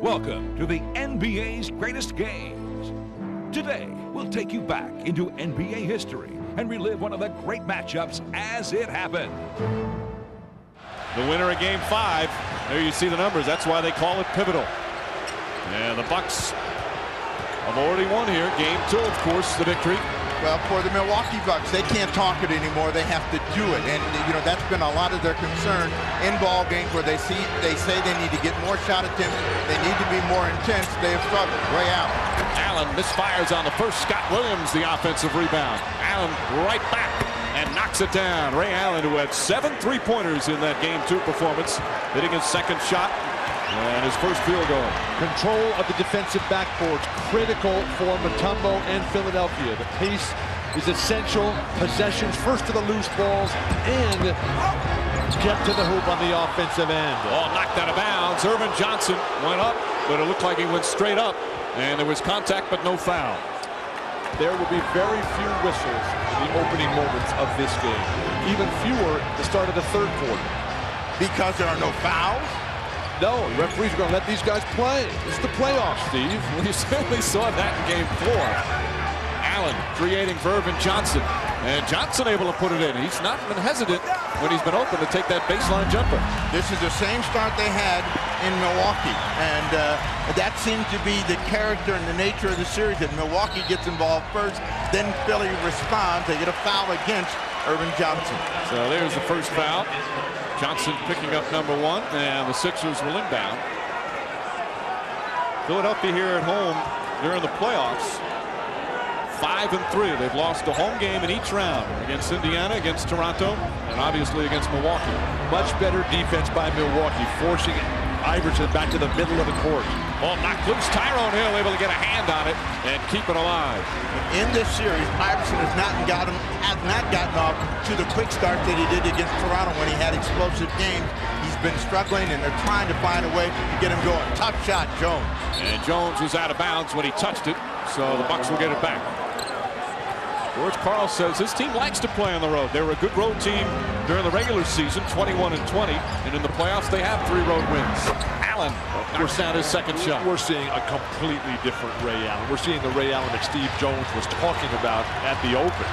Welcome to the NBA's greatest games. Today, we'll take you back into NBA history and relive one of the great matchups as it happened. The winner of Game 5. There you see the numbers. That's why they call it pivotal. And the Bucks have already won here. Game 2, of course, the victory. Well, for the Milwaukee Bucks, they can't talk it anymore. They have to do it, and you know that's been a lot of their concern in ball games where they say they need to get more shot attempts. They need to be more intense. They have struggled. Ray Allen. Allen misfires on the first. Scott Williams, the offensive rebound. Allen right back and knocks it down. Ray Allen, who had 7 3-pointers in that Game 2 performance, hitting his second shot and his first field goal. Control of the defensive backboards critical for Mutombo and Philadelphia. The pace is essential. Possessions first to the loose balls and get to the hoop on the offensive end. Ball knocked out of bounds. Irvin Johnson went up, but it looked like he went straight up, and there was contact but no foul. There will be very few whistles in the opening moments of this game. Even fewer at the start of the third quarter. Because there are no fouls? No, referees are going to let these guys play. It's the playoffs, Steve. Well, you certainly saw that in Game 4. Allen creating for Irvin Johnson. And Johnson able to put it in. He's not been hesitant when he's been open to take that baseline jumper. This is the same start they had in Milwaukee. And that seems to be the character and the nature of the series. That Milwaukee gets involved first, then Philly responds. They get a foul against Irvin Johnson. So there's the first foul. Johnson picking up number 1, and the Sixers will inbound. Philadelphia here at home during the playoffs, 5-3. They've lost a home game in each round against Indiana, against Toronto, and obviously against Milwaukee. Much better defense by Milwaukee, forcing Iverson back to the middle of the court. Ball knocked loose. Tyrone Hill able to get a hand on it and keep it alive. In this series, Iverson has not gotten off to the quick start that he did against Toronto when he had explosive games. He's been struggling, and they're trying to find a way to get him going. Tough shot, Jones. And Jones was out of bounds when he touched it, so the Bucks will get it back. George Karl says his team likes to play on the road. They were a good road team during the regular season, 21-20, and in the playoffs they have 3 road wins. Allen knocks down his second shot. We're seeing a completely different Ray Allen. We're seeing the Ray Allen that Steve Jones was talking about at the Open.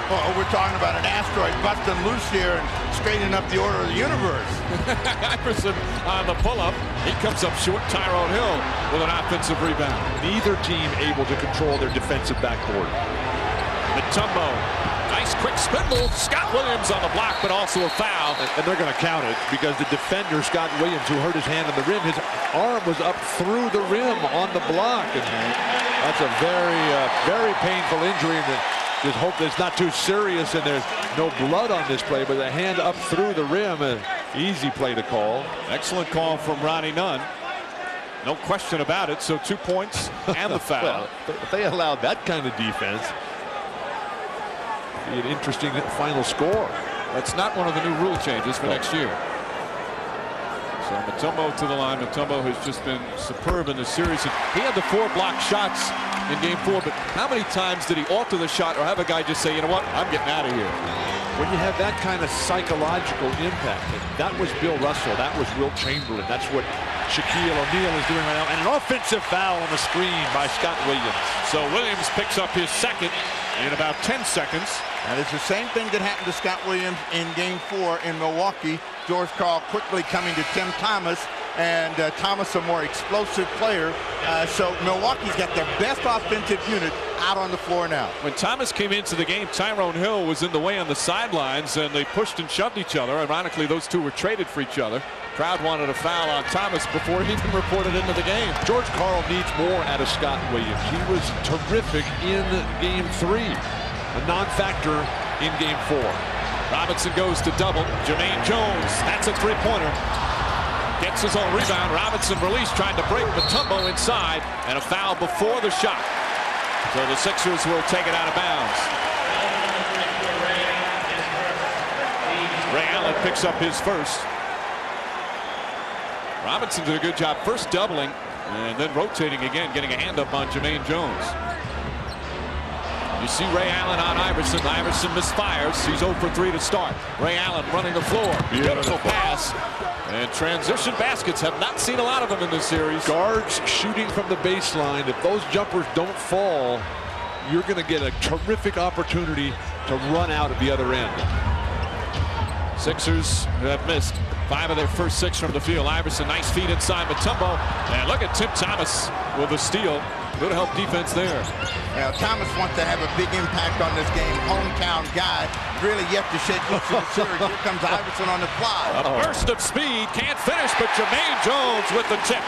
Well, we're talking about an asteroid busting loose here and straightening up the order of the universe. Iverson on the pull-up. He comes up short. Tyrone Hill with an offensive rebound. Neither team able to control their defensive backboard. Mutombo, nice quick spin move. Scott Williams on the block, but also a foul. And they're going to count it because the defender, Scott Williams, who hurt his hand on the rim, his arm was up through the rim on the block. And that's a very painful injury. And just hope that it's not too serious and there's no blood on this play, but the hand up through the rim, an easy play to call. Excellent call from Ronnie Nunn. No question about it. So 2 points and the foul. Well, if they allowed that kind of defense, an interesting final score. That's not one of the new rule changes for next year. So Mutombo to the line. Mutombo has just been superb in this series. He had the 4 block shots in Game 4, but how many times did he alter the shot or have a guy just say, you know what, I'm getting out of here? When you have that kind of psychological impact, and that was Bill Russell, that was Wilt Chamberlain, that's what Shaquille O'Neal is doing right now, and an offensive foul on the screen by Scott Williams. So Williams picks up his second in about 10 seconds. And it's the same thing that happened to Scott Williams in Game 4 in Milwaukee. George Karl quickly coming to Tim Thomas, and Thomas a more explosive player. So Milwaukee's got their best offensive unit out on the floor now. When Thomas came into the game, Tyrone Hill was in the way on the sidelines, and they pushed and shoved each other. Ironically, those two were traded for each other. Crowd wanted a foul on Thomas before he even reported into the game. George Karl needs more out of Scott Williams. He was terrific in Game 3. A non-factor in Game 4. Robinson goes to double. Jermaine Jones, that's a 3-pointer. Gets his own rebound. Robinson released, trying to break Mutombo inside, and a foul before the shot. So the Sixers will take it out of bounds. Ray Allen picks up his first. Robinson did a good job first doubling and then rotating again, getting a hand up on Jermaine Jones. You see Ray Allen on Iverson. Iverson misfires. He's 0 for 3 to start. Ray Allen running the floor. Beautiful pass. And transition baskets, have not seen a lot of them in this series. Guards shooting from the baseline. If those jumpers don't fall, you're going to get a terrific opportunity to run out at the other end. Sixers have missed 5 of their first 6 from the field. Iverson, nice feed inside Mutombo. And look at Tim Thomas with a steal. Good help defense there. Now, Thomas wants to have a big impact on this game. Hometown guy, really yet to shake loose in the series. Here comes Iverson on the fly. A burst of speed, can't finish, but Jermaine Jones with the tip.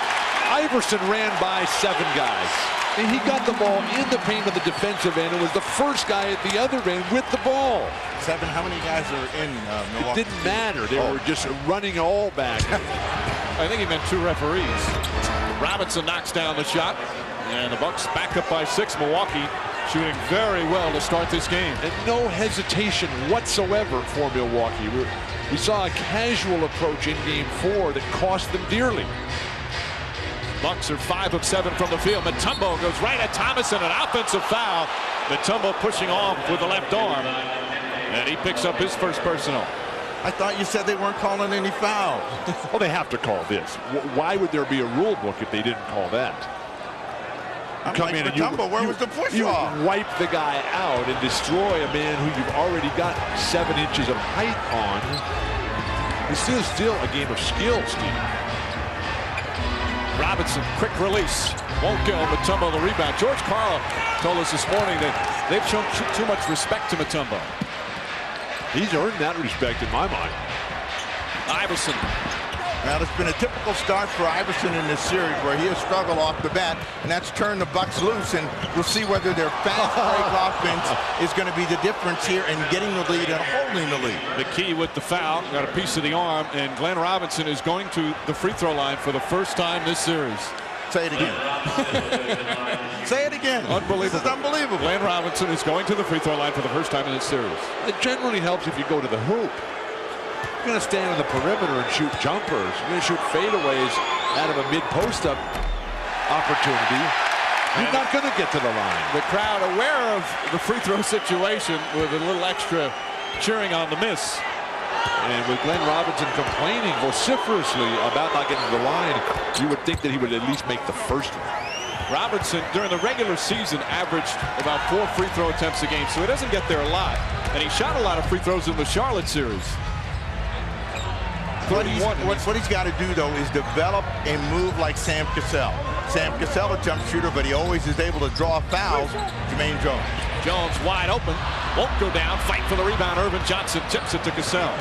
Iverson ran by 7 guys, and he got the ball in the paint of the defensive end. It was the first guy at the other end with the ball. 7, how many guys are in Milwaukee? It didn't matter. They were just running all back. I think he meant 2 referees. Robinson knocks down the shot. And the Bucks back up by 6. Milwaukee shooting very well to start this game. And no hesitation whatsoever for Milwaukee. We saw a casual approach in game 4 that cost them dearly. Bucks are 5 of 7 from the field. Mutombo goes right at Thomas and an offensive foul. Mutombo pushing off with the left arm. And he picks up his first personal. I thought you said they weren't calling any fouls. Well, they have to call this. Why would there be a rule book if they didn't call that? I'm come like in and where was the push off? Wipe the guy out and destroy a man who you've already got 7 inches of height on. It's still a game of skill, Steve. Robinson, quick release. Won't go. Mutombo the rebound. George Karl told us this morning that they've shown too much respect to Mutombo. He's earned that respect in my mind. Iverson. Now, it's been a typical start for Iverson in this series where he has struggled off the bat, and that's turned the Bucks loose, and we'll see whether their fast break offense is going to be the difference here in getting the lead and holding the lead. McKee with the foul, got a piece of the arm, and Glenn Robinson is going to the free throw line for the first time this series. Say it again. Say it again. Unbelievable. This is unbelievable. Glenn Robinson is going to the free throw line for the first time in this series. It generally helps if you go to the hoop. You're going to stand on the perimeter and shoot jumpers. You're going to shoot fadeaways out of a mid-post-up opportunity. You're not going to get to the line. The crowd aware of the free throw situation with a little extra cheering on the miss. And with Glenn Robinson complaining vociferously about not getting to the line, you would think that he would at least make the first one. Robinson, during the regular season, averaged about 4 free throw attempts a game, so he doesn't get there a lot. And he shot a lot of free throws in the Charlotte series. What he's got to do, though, is develop a move like Sam Cassell. Sam Cassell, a jump shooter, but he always is able to draw fouls. Jermaine Jones. Jones wide open. Won't go down. Fight for the rebound. Irvin Johnson tips it to Cassell.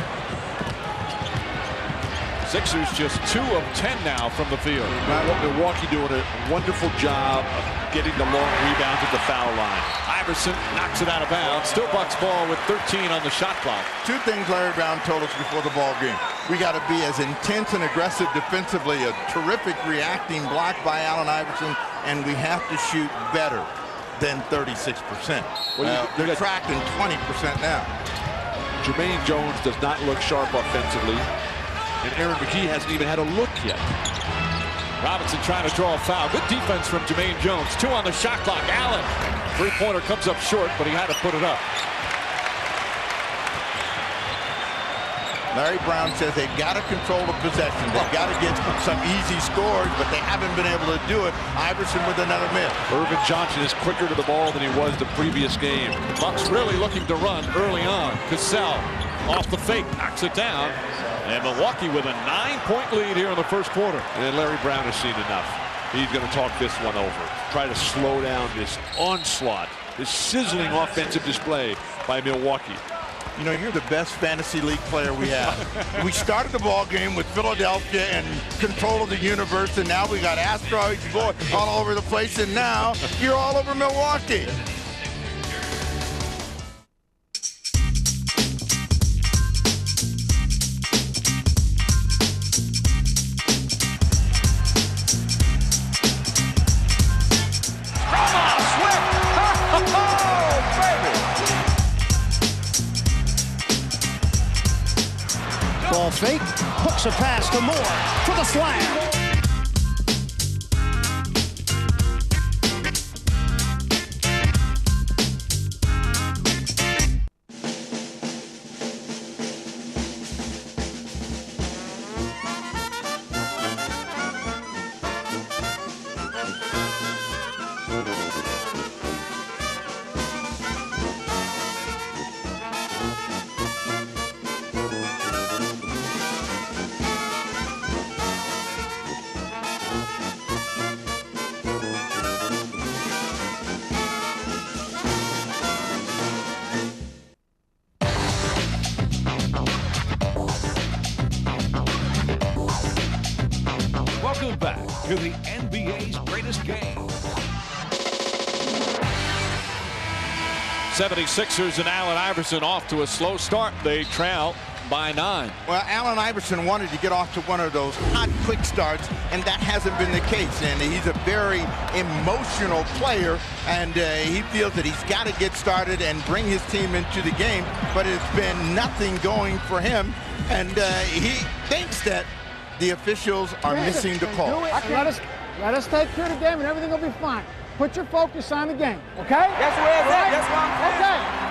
Sixers just 2 of 10 now from the field. Milwaukee doing a wonderful job of getting the long rebounds at the foul line. Iverson knocks it out of bounds. Still Bucks ball with 13 on the shot clock. 2 things Larry Brown told us before the ball game. We got to be as intense and aggressive defensively. A terrific reacting block by Allen Iverson, and we have to shoot better than 36%. They're tracking 20% now. Jermaine Jones does not look sharp offensively, and Aaron McKee hasn't even had a look yet. Robinson trying to draw a foul. Good defense from Jermaine Jones. 2 on the shot clock. Allen. Three-pointer comes up short, but he had to put it up. Larry Brown says they've got to control the possession. They've got to get some easy scores, but they haven't been able to do it. Iverson with another miss. Irvin Johnson is quicker to the ball than he was the previous game. Bucks really looking to run early on. Cassell off the fake, knocks it down. And Milwaukee with a 9-point lead here in the first quarter. And Larry Brown has seen enough. He's going to talk this one over. Try to slow down this onslaught, this sizzling offensive display by Milwaukee. You know, you're the best fantasy league player we have. We started the ball game with Philadelphia and control of the universe, and now we got asteroids all over the place, and now you're all over Milwaukee. Ball fake, hooks a pass to Moore for the slam. to the NBA's greatest game. 76ers and Allen Iverson off to a slow start. They trail by 9. Well, Allen Iverson wanted to get off to one of those hot, quick starts, and that hasn't been the case. And he's a very emotional player, and he feels that he's got to get started and bring his team into the game, but it's been nothing going for him, and he thinks that the officials are missing the call. Let us take care of the game, and everything will be fine. Put your focus on the game, okay? Yes, okay.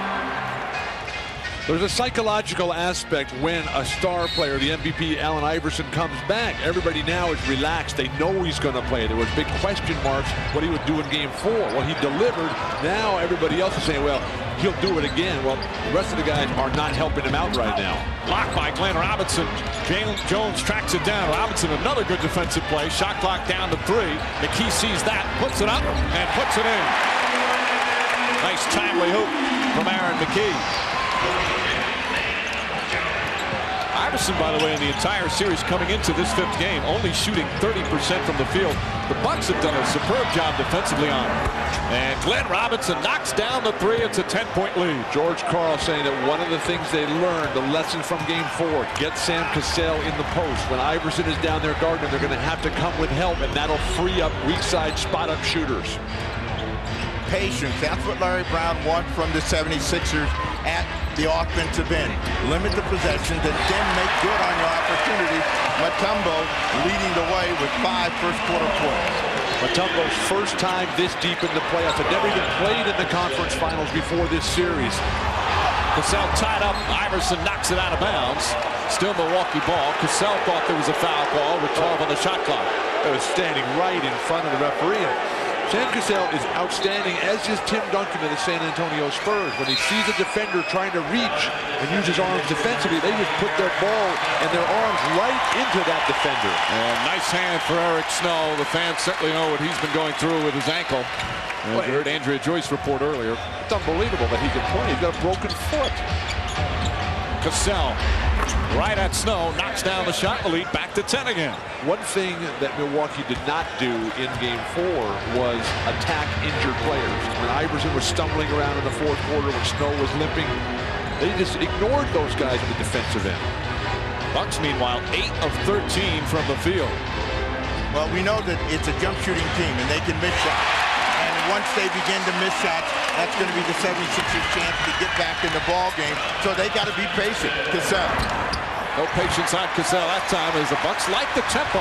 There's a psychological aspect when a star player, the MVP Allen Iverson, comes back. Everybody now is relaxed. They know he's going to play. There was big question marks what he would do in Game 4. Well, he delivered. Now everybody else is saying, well, he'll do it again. Well, the rest of the guys are not helping him out right now. Blocked by Glenn Robinson. Jalen Jones tracks it down. Robinson, another good defensive play. Shot clock down to 3. McKee sees that, puts it up, and puts it in. Nice timely hoop from Aaron McKee. Iverson, by the way, in the entire series coming into this 5th game, only shooting 30% from the field. The Bucks have done a superb job defensively on him. And Glenn Robinson knocks down the 3. It's a 10-point lead. George Karl saying that one of the things they learned, the lesson from Game 4, get Sam Cassell in the post. When Iverson is down there guarding, they're going to have to come with help, and that'll free up weak side spot-up shooters. Patience. That's what Larry Brown wants from the 76ers at the offensive end. Limit the possessions and then make good on your opportunity. Mutombo leading the way with 5 first-quarter points. Mutombo's first time this deep in the playoffs. Had never even played in the conference finals before this series. Cassell tied up. Iverson knocks it out of bounds. Still Milwaukee ball. Cassell thought there was a foul call with 12 on the shot clock. It was standing right in front of the referee. Sam Cassell is outstanding, as is Tim Duncan of the San Antonio Spurs. When he sees a defender trying to reach and use his arms defensively, they just put their ball and their arms right into that defender. And nice hand for Eric Snow. The fans certainly know what he's been going through with his ankle. As you heard Andrea Joyce report earlier. It's unbelievable that he can play. He's got a broken foot. Cassell right at Snow, knocks down the shot, the lead back to 10 again. One thing that Milwaukee did not do in Game 4 was attack injured players. When Iverson was stumbling around in the 4th quarter, when Snow was limping, they just ignored those guys in the defensive end. Bucks, meanwhile, 8 of 13 from the field. Well, we know that it's a jump shooting team and they can miss shots. And once they begin to miss shots, that's going to be the 76ers' chance to get back in the ball game. So they got to be patient. Cassell. No patience on Cassell that time as the Bucks like the tempo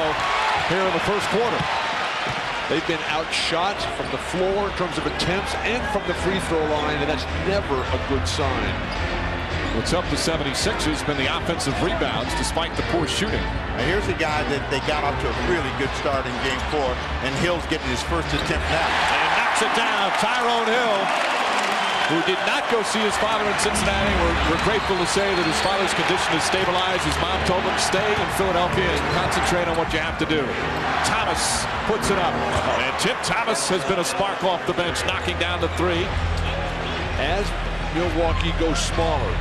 here in the 1st quarter. They've been outshot from the floor in terms of attempts and from the free throw line, and that's never a good sign. What's up the 76ers been the offensive rebounds despite the poor shooting. Now here's a guy that they got off to a really good start in Game 4, and Hill's getting his first attempt now. And he knocks it down. Tyrone Hill, who did not go see his father in Cincinnati. We're grateful to say that his father's condition is stabilized. His mom told him, stay in Philadelphia and concentrate on what you have to do. Thomas puts it up. And Tim Thomas has been a spark off the bench, knocking down the 3. As Milwaukee goes smaller,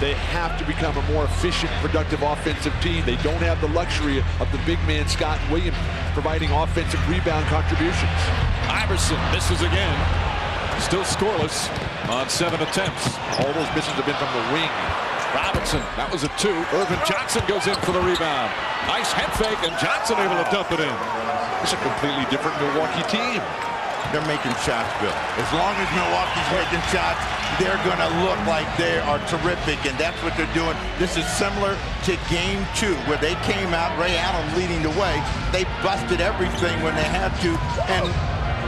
they have to become a more efficient, productive offensive team. They don't have the luxury of the big man, Scott Williams, providing offensive rebound contributions. Iverson misses again. Still scoreless on 7 attempts. All those misses have been from the wing. Robinson, that was a 2. Irvin Johnson goes in for the rebound. Nice head fake, and Johnson able to dump it in. It's a completely different Milwaukee team. They're making shots, Bill. As long as Milwaukee's making shots, they're going to look like they are terrific, and that's what they're doing. This is similar to Game 2, where they came out, Ray Allen leading the way. They busted everything when they had to, and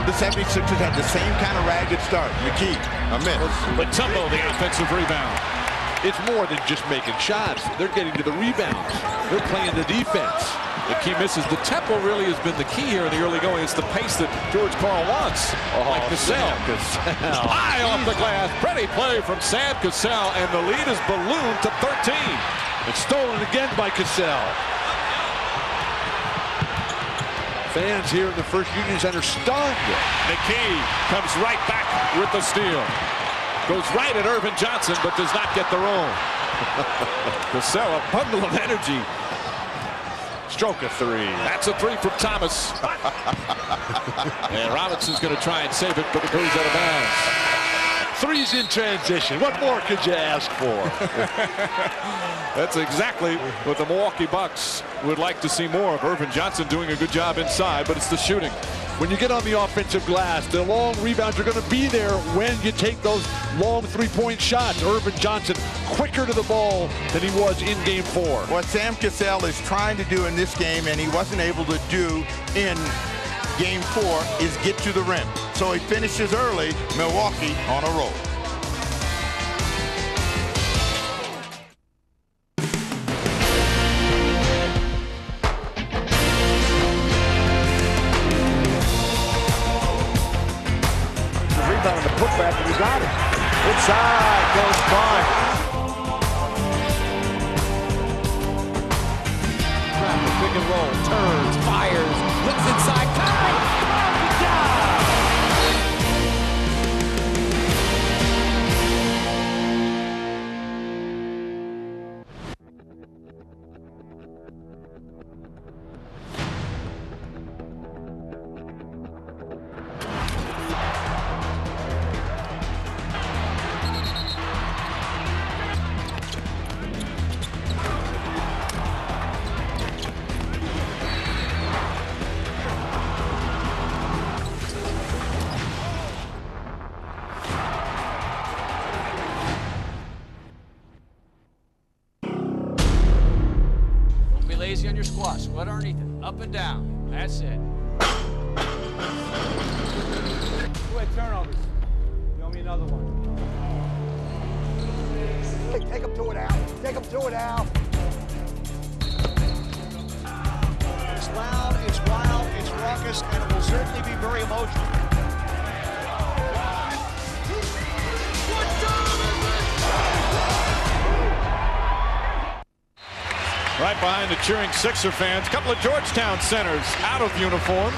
the 76ers had the same kind of ragged start. McKee, a miss. Mutombo, the offensive rebound. It's more than just making shots. They're getting to the rebounds. They're playing the defense. McKee misses. The tempo really has been the key here in the early going. It's the pace that George Karl wants. Like Cassell. High off the glass. Pretty play from Sam Cassell, and the lead is ballooned to 13. It's stolen again by Cassell. Fans here in the First Union Center stunned. McKee comes right back with the steal. Goes right at Irvin Johnson, but does not get the roll. Cassell, a bundle of energy. Stroke a three. That's a three from Thomas. And Robinson's going to try and save it, but it goes out of bounds. Threes in transition. What more could you ask for? That's exactly what the Milwaukee Bucks would like to see more of. Irvin Johnson doing a good job inside, but it's the shooting. When you get on the offensive glass, the long rebounds are going to be there when you take those long three-point shots. Irvin Johnson quicker to the ball than he was in Game 4. What Sam Cassell is trying to do in this game, and he wasn't able to do in Game 4, is get to the rim. So he finishes early. Milwaukee on a roll. Rebound on the putback, and you got it. Inside goes Klein. Pick and roll, turns, fires, looks inside. Lazy on your squat. Squat underneath it. Up and down. That's it. Two turnovers. You owe me another one. Take him to it, Al. Take him to it, Al. It's loud, it's wild, it's raucous, and it will certainly be very emotional. Right behind the cheering Sixer fans, a couple of Georgetown centers out of uniform,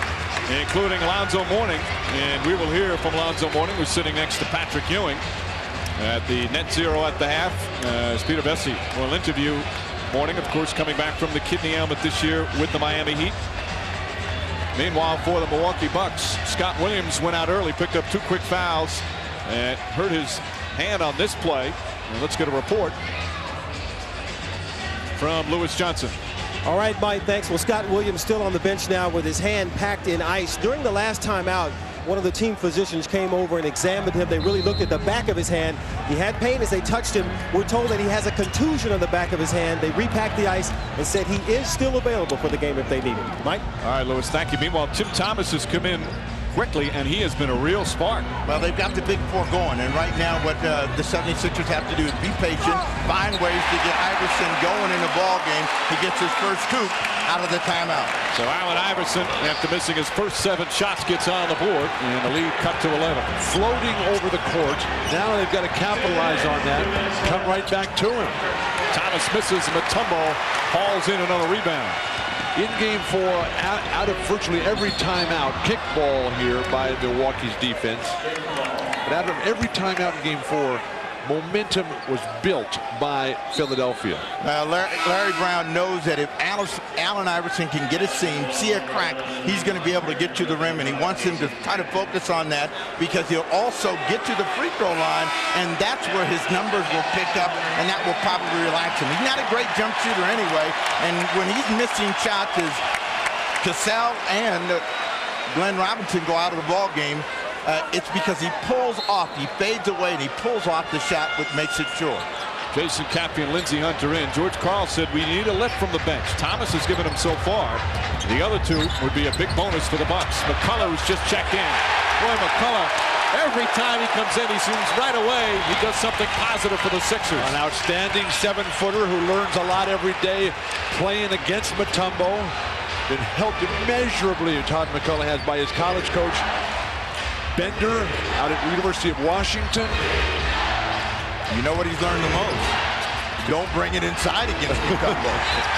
including Lonzo Mourning. And we will hear from Lonzo Mourning, who's sitting next to Patrick Ewing at the net zero at the half. As Peter Bessie will interview Mourning, of course, coming back from the kidney ailment this year with the Miami Heat. Meanwhile, for the Milwaukee Bucks, Scott Williams went out early, picked up 2 quick fouls, and hurt his hand on this play. And let's get a report from Lewis Johnson. All right, Mike, thanks. Well, Scott Williams still on the bench now with his hand packed in ice. During the last time out, one of the team physicians came over and examined him. They really looked at the back of his hand. He had pain as they touched him. We're told that he has a contusion on the back of his hand. They repacked the ice and said he is still available for the game if they need him. Mike? All right, Lewis, thank you. Meanwhile, Tim Thomas has come in quickly, and he has been a real spark. Well, they've got the big four going, and right now what the 76ers have to do is be patient, find ways to get Iverson going in the ball game. He gets his first scoop out of the timeout. So Allen Iverson, after missing his first 7 shots, gets on the board, and the lead cut to 11. Floating over the court. Now they've got to capitalize on that. Come right back to him. Thomas misses. Mutombo hauls in another rebound. In Game 4, out of virtually every timeout, kickball here by Milwaukee's defense. But out of every timeout in Game 4, momentum was built by Philadelphia. Larry Brown knows that if Allen Iverson can get a seam, see a crack, he's going to be able to get to the rim, and he wants him to try to focus on that because he'll also get to the free throw line, and that's where his numbers will pick up, and that will probably relax him. He's not a great jump shooter anyway, and when he's missing shots, as Cassell and Glenn Robinson go out of the ball game, it's because he pulls off, he fades away, and he pulls off the shot, which makes it short. Jason Cappy and Lindsey Hunter in. George Karl said we need a lift from the bench. Thomas has given him so far. The other 2 would be a big bonus for the Bucks. McCullough, who's just checked in. Boy, McCullough, every time he comes in, he seems right away he does something positive for the Sixers. An outstanding 7-footer who learns a lot every day playing against Mutombo. Been helped immeasurably, Todd McCullough has, by his college coach Bender out at the University of Washington. You know what he's learned the most? Don't bring it inside against Mutombo.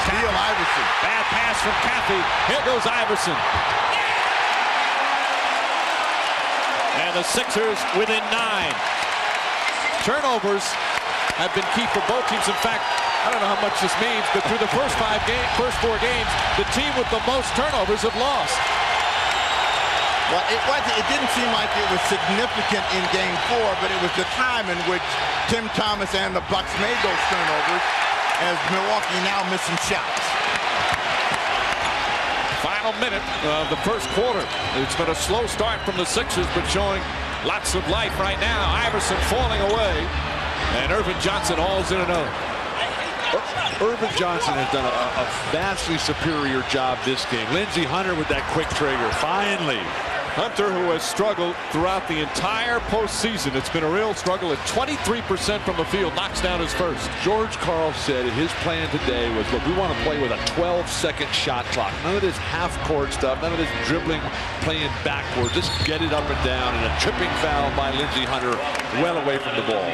Steal Iverson. Bad pass from Cappy. Here goes Iverson. And the Sixers within 9. Turnovers have been key for both teams. In fact, I don't know how much this means, but through the first 4 games, the team with the most turnovers have lost. Well, it didn't seem like it was significant in Game 4, but it was the time in which Tim Thomas and the Bucks made those turnovers, as Milwaukee now missing shots. Final minute of the first quarter. It's been a slow start from the Sixers, but showing lots of life right now. Iverson falling away, and Irvin Johnson hauls in another. Irvin Johnson has done a vastly superior job this game. Lindsey Hunter with that quick trigger, finally. Hunter, who has struggled throughout the entire postseason. It's been a real struggle at 23% from the field. Knocks down his first. George Karl said his plan today was, look, we want to play with a 12-second shot clock. None of this half-court stuff, none of this dribbling, playing backwards. Just get it up and down. And a tripping foul by Lindsey Hunter well away from the ball.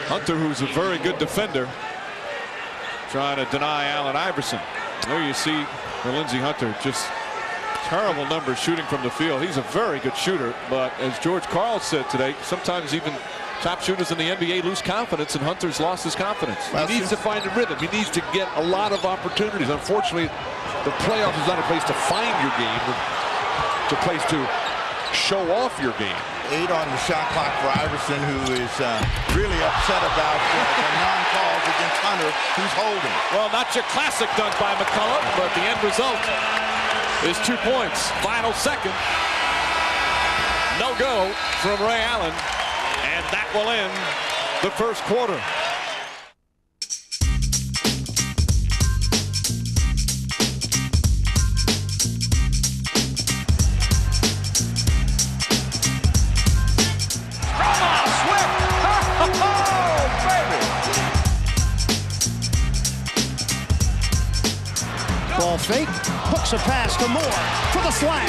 Hunter, who's a very good defender, trying to deny Allen Iverson. There you see Lindsey Hunter, just terrible numbers shooting from the field. He's a very good shooter, but as George Karl said today, sometimes even top shooters in the NBA lose confidence, and Hunter's lost his confidence. He needs to find a rhythm. He needs to get a lot of opportunities. Unfortunately, the playoffs is not a place to find your game. It's a place to show off your game. 8 on the shot clock for Iverson, who is really upset about the non-calls against Hunter, who's holding. Well, not your classic dunk by McCullough, but the end result is 2 points. Final second. No go from Ray Allen, and that will end the first quarter. Ball fake, hooks a pass to Moore for the slam.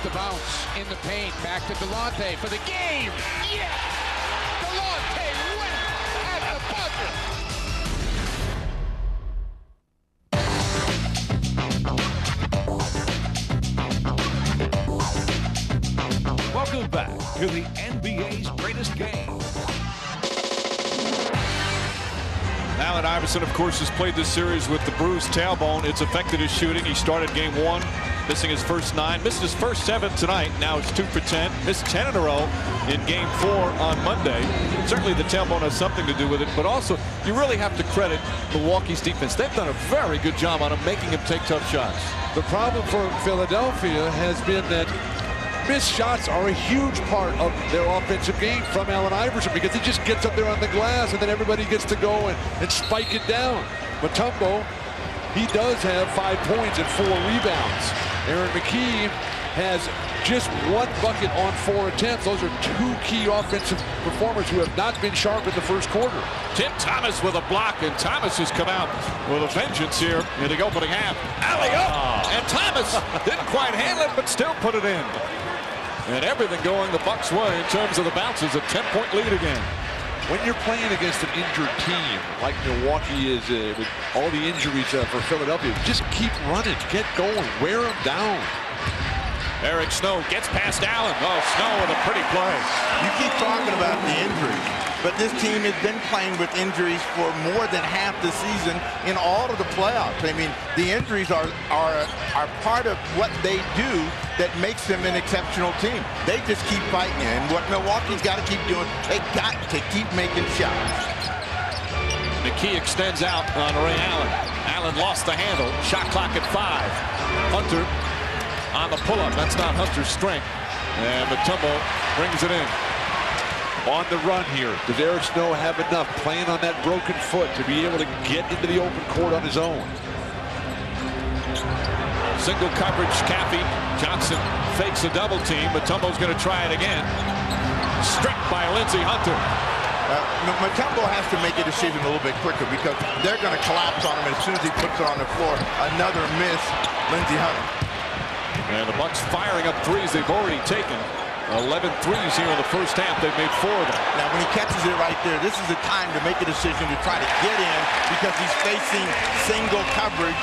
The bounce in the paint, back to Delonte for the game. Yes! Delonte wins at the buzzer. Welcome back to the NBA's greatest game. Allen Iverson, of course, has played this series with the bruised tailbone. It's affected his shooting. He started game 1. Missing his first 9, missed his first 7 tonight. Now it's 2 for 10. Missed 10 in a row in game 4 on Monday. Certainly the tailbone has something to do with it, but also you really have to credit Milwaukee's defense. They've done a very good job on him, making him take tough shots. The problem for Philadelphia has been that missed shots are a huge part of their offensive game from Allen Iverson, because he just gets up there on the glass and then everybody gets to go and spike it down. Mutombo, he does have 5 points and 4 rebounds. Aaron McKee has just 1 bucket on 4 attempts. Those are 2 key offensive performers who have not been sharp in the first quarter. Tim Thomas with a block, and Thomas has come out with a vengeance here in the opening half. Alley-oop! And Thomas didn't quite handle it, but still put it in. And everything going the Bucks' way in terms of the bounces. A 10-point lead again. when you're playing against an injured team like Milwaukee is with all the injuries for Philadelphia, just keep running, get going, wear them down. Eric Snow gets past Allen. Oh, Snow with a pretty play. You keep talking about the injuries, but this team has been playing with injuries for more than half the season in all of the playoffs. I mean, the injuries are part of what they do that makes them an exceptional team. They just keep fighting, and what Milwaukee's got to keep doing, they got to keep making shots. McKee extends out on Ray Allen. Allen lost the handle. Shot clock at 5. Hunter on the pull-up. That's not Hunter's strength. And Mutombo brings it in. On the run here, does Eric Snow have enough playing on that broken foot to be able to get into the open court on his own? Single coverage, Caffey. Johnson fakes a double team. Mutombo's going to try it again. Stripped by Lindsey Hunter. Mutombo has to make a decision a little bit quicker because they're going to collapse on him as soon as he puts it on the floor. Another miss, Lindsey Hunter. And the Bucks firing up threes they've already taken. 11 threes here in the first half. They've made 4 of them. Now, when he catches it right there, this is the time to make a decision to try to get in because he's facing single coverage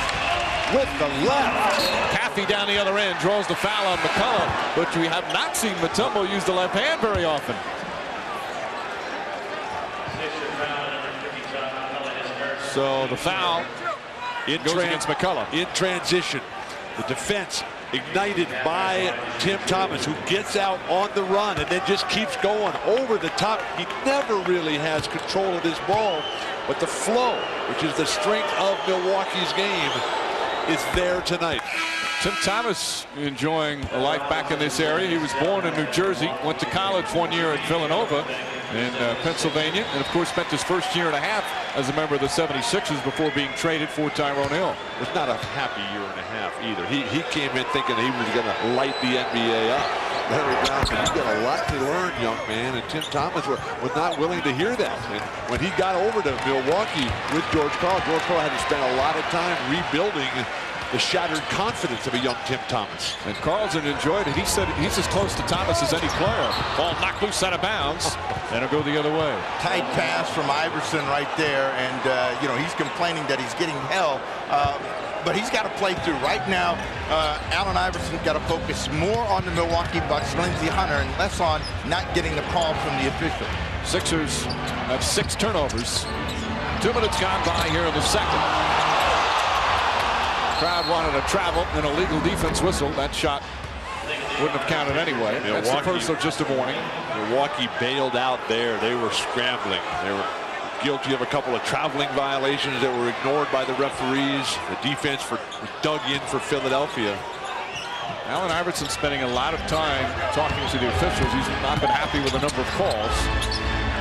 with the left. Caffey down the other end draws the foul on McCullough, but we have not seen Mutombo use the left hand very often. So the foul goes against McCullough. In transition, the defense ignited by Tim Thomas, who gets out on the run and then just keeps going over the top. He never really has control of this ball, but the flow, which is the strength of Milwaukee's game, is there tonight. Tim Thomas enjoying a life back in this area. He was born in New Jersey, went to college 1 year at Villanova in Pennsylvania, and of course spent his first year and a half as a member of the 76ers before being traded for Tyrone Hill. It was not a happy year and a half either. He came in thinking he was going to light the NBA up. Larry Brown said, "You've got a lot to learn, young man," and Tim Thomas was not willing to hear that. And when he got over to Milwaukee with George Karl had to spend a lot of time rebuilding the shattered confidence of a young Tim Thomas. And Carlson enjoyed it. He said he's as close to Thomas as any player. Ball knocked loose out of bounds, and it'll go the other way. Tight pass from Iverson right there, and you know, he's complaining that he's getting hell, but he's got to play through. Right now, Allen Iverson's got to focus more on the Milwaukee Bucks, Lindsey Hunter, and less on not getting the call from the official. Sixers have 6 turnovers. 2 minutes gone by here in the second. Crowd wanted to travel, an illegal defense whistle. That shot wouldn't have counted anyway. That's the first of just a warning. Milwaukee bailed out there. They were scrambling. They were guilty of a couple of traveling violations that were ignored by the referees. The defense dug in for Philadelphia. Allen Iverson spending a lot of time talking to the officials. He's not been happy with a number of calls.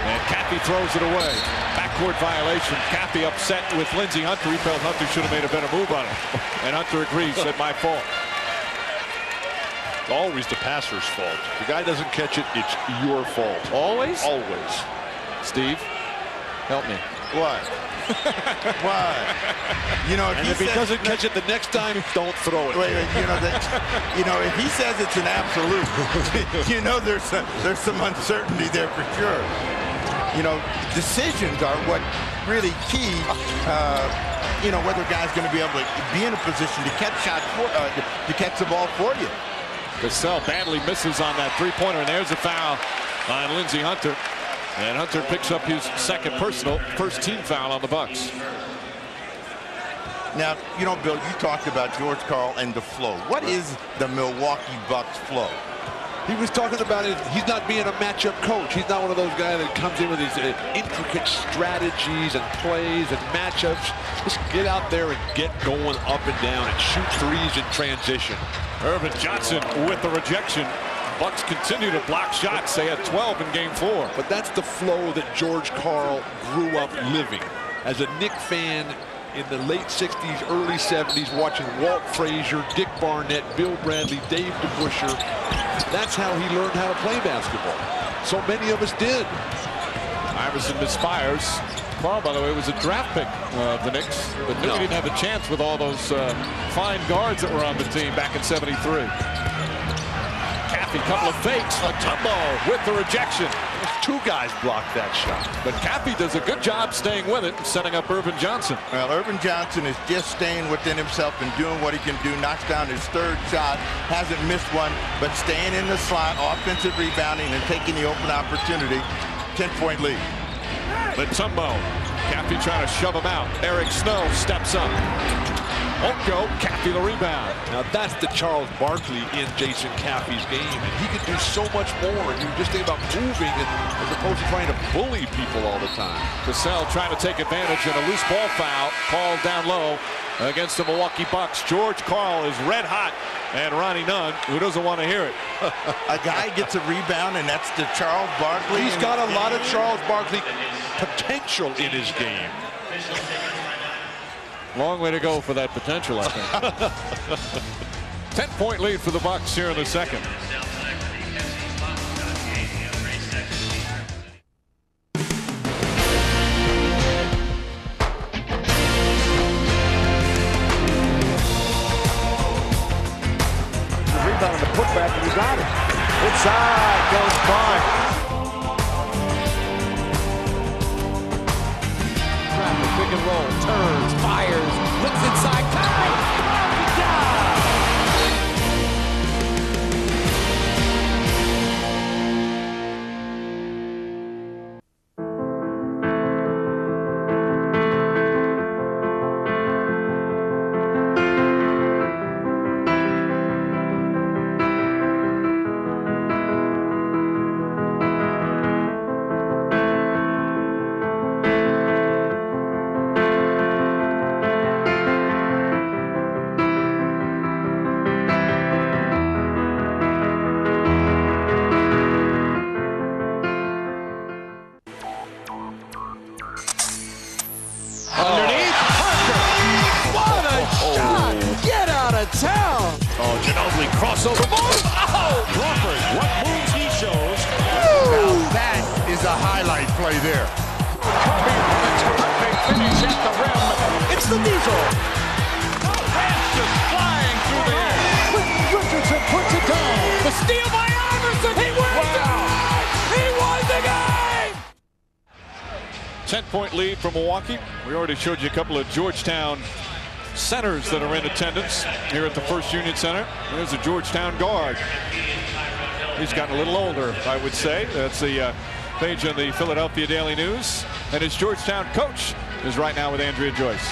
And Caffey throws it away. Backcourt violation. Caffey upset with Lindsey Hunter. He felt Hunter should have made a better move on it. And Hunter agrees, said, "My fault." It's always the passer's fault. The guy doesn't catch it, it's your fault. Always? Always. Steve, help me. What? What? You know, if he doesn't catch it the next time, don't throw it. Wait, you know, if he says it's an absolute, you know, there's some uncertainty there for sure. You know, decisions are what really key. You know, whether a guy's going to be able to be in a position to catch shots to catch the ball for you. Cassell badly misses on that three-pointer, and there's a foul on Lindsey Hunter. And Hunter picks up his second personal, first team foul on the Bucks. Now, you know, Bill, you talked about George Karl and the flow. What is the Milwaukee Bucks flow? He was talking about it. He's not being a matchup coach. He's not one of those guys that comes in with these intricate strategies and plays and matchups. Just get out there and get going up and down and shoot threes in transition. Irvin Johnson with the rejection. Bucks continue to block shots. They had 12 in game 4. But that's the flow that George Karl grew up living. As a Knick fan in the late 60s, early 70s, watching Walt Frazier, Dick Barnett, Bill Bradley, Dave DeBusschere. That's how he learned how to play basketball. So many of us did. Iverson misfires. Karl, by the way, was a draft pick of the Knicks, but knew he didn't have a chance with all those fine guards that were on the team back in '73. Caffey, couple of fakes. Mutombo with the rejection. Two guys blocked that shot. But Caffey does a good job staying with it and setting up Irvin Johnson. Well, Irvin Johnson is just staying within himself and doing what he can do. Knocks down his third shot. Hasn't missed one, but staying in the slot, offensive rebounding, and taking the open opportunity. 10-point lead. Mutombo. Caffey trying to shove him out. Eric Snow steps up. Won't go. Caffey the rebound. Now that's the Charles Barkley in Jason Caffey's game, and he can do so much more. And you just think about moving as opposed to trying to bully people all the time. Cassell trying to take advantage and a loose ball foul called down low against the Milwaukee Bucks. George Karl is red hot, and Ronnie Nunn, who doesn't want to hear it. A guy gets a rebound, and that's the Charles Barkley. He's got a lot of Charles Barkley potential in his game. Long way to go for that potential, I think. 10-point lead for the Bucks here in the second. The rebound on the putback, and you got it. Inside goes Klein. Pick and roll, turns, fires, looks inside, Kai! Town. Oh, Ginobili crossover move. Oh, Crawford, what moves he shows. Now that is a highlight play there. Kobe with a terrific finish at the rim. It's the Diesel. Pass just flying through the air. Richardson puts it down. The steal by Iverson. He wins it. He won the game. 10-point lead for Milwaukee. We already showed you a couple of Georgetown centers that are in attendance here at the First Union Center. There's a Georgetown guard. He's gotten a little older, I would say. That's the page on the Philadelphia Daily News. And his Georgetown coach is right now with Andrea Joyce.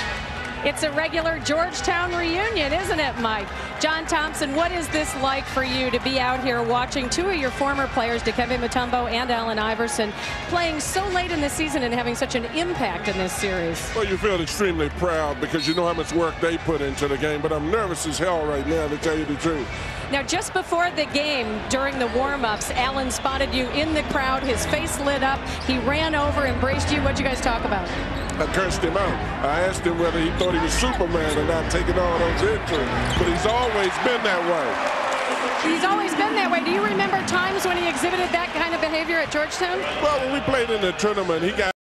It's a regular Georgetown reunion, isn't it, Mike? John Thompson, what is this like for you to be out here watching two of your former players, Dikembe Mutombo and Allen Iverson, playing so late in the season and having such an impact in this series? Well, you feel extremely proud because you know how much work they put into the game, but I'm nervous as hell right now, to tell you the truth. Now, just before the game, during the warm-ups, Allen spotted you in the crowd. His face lit up. He ran over, embraced you. What'd you guys talk about? I cursed him out. I asked him whether he thought he was Superman and not taking all those injuries, but he's always been that way. He's always been that way. Do you remember times when he exhibited that kind of behavior at Georgetown? Well, when we played in the tournament, he got